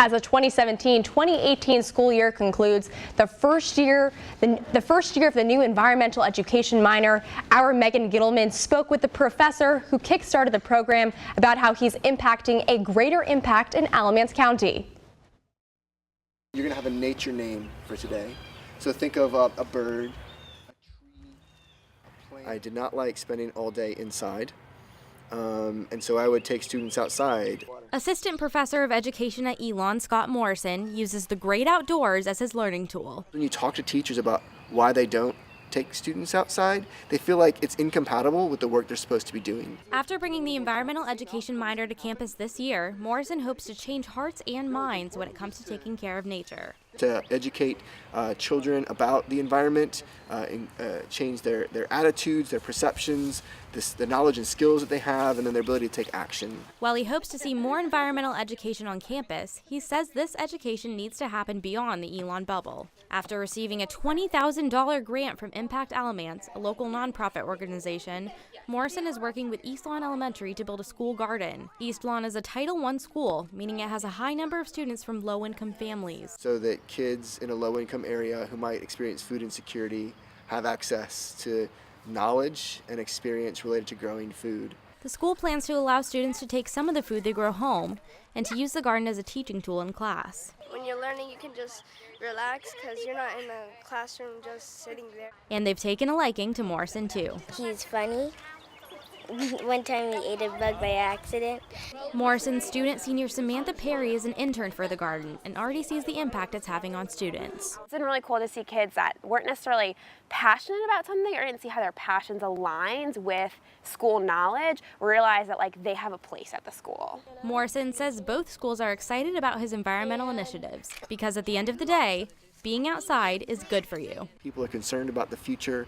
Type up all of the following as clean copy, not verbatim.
As the 2017-2018 school year concludes, the first year of the new environmental education minor, our Megan Gittleman spoke with the professor who kickstarted the program about how he's impacting a greater impact in Alamance County. You're going to have a nature name for today. So think of a bird, a tree, a plant. I did not like spending all day inside. And so I would take students outside. Assistant Professor of Education at ENN, Scott Morrison, uses the great outdoors as his learning tool. When you talk to teachers about why they don't take students outside, they feel like it's incompatible with the work they're supposed to be doing. After bringing the environmental education minor to campus this year, Morrison hopes to change hearts and minds when it comes to taking care of nature. To educate children about the environment, change their attitudes, their perceptions, the knowledge and skills that they have, and then their ability to take action. While he hopes to see more environmental education on campus, he says this education needs to happen beyond the ENN bubble. After receiving a $20,000 grant from Impact Alamance, a local nonprofit organization, Morrison is working with East Lawn Elementary to build a school garden. East Lawn is a Title I school, meaning it has a high number of students from low-income families. So that kids in a low-income area who might experience food insecurity have access to knowledge and experience related to growing food. The school plans to allow students to take some of the food they grow home and to use the garden as a teaching tool in class. When you're learning, you can just relax because you're not in a classroom just sitting there. And they've taken a liking to Morrison, too. He's funny. One time we ate a bug by accident. Morrison student senior Samantha Perry is an intern for the garden and already sees the impact it's having on students. It's been really cool to see kids that weren't necessarily passionate about something or didn't see how their passions aligned with school knowledge realize that they have a place at the school. Morrison says both schools are excited about his environmental initiatives because at the end of the day, being outside is good for you. People are concerned about the future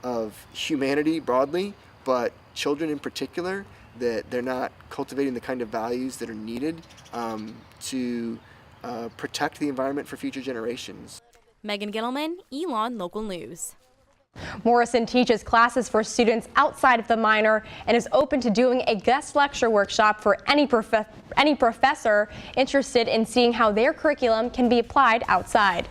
of humanity broadly, but children in particular, that they're not cultivating the kind of values that are needed to protect the environment for future generations. Megan Gittleman, ENN Local News. Morrison teaches classes for students outside of the minor and is open to doing a guest lecture workshop for any professor interested in seeing how their curriculum can be applied outside.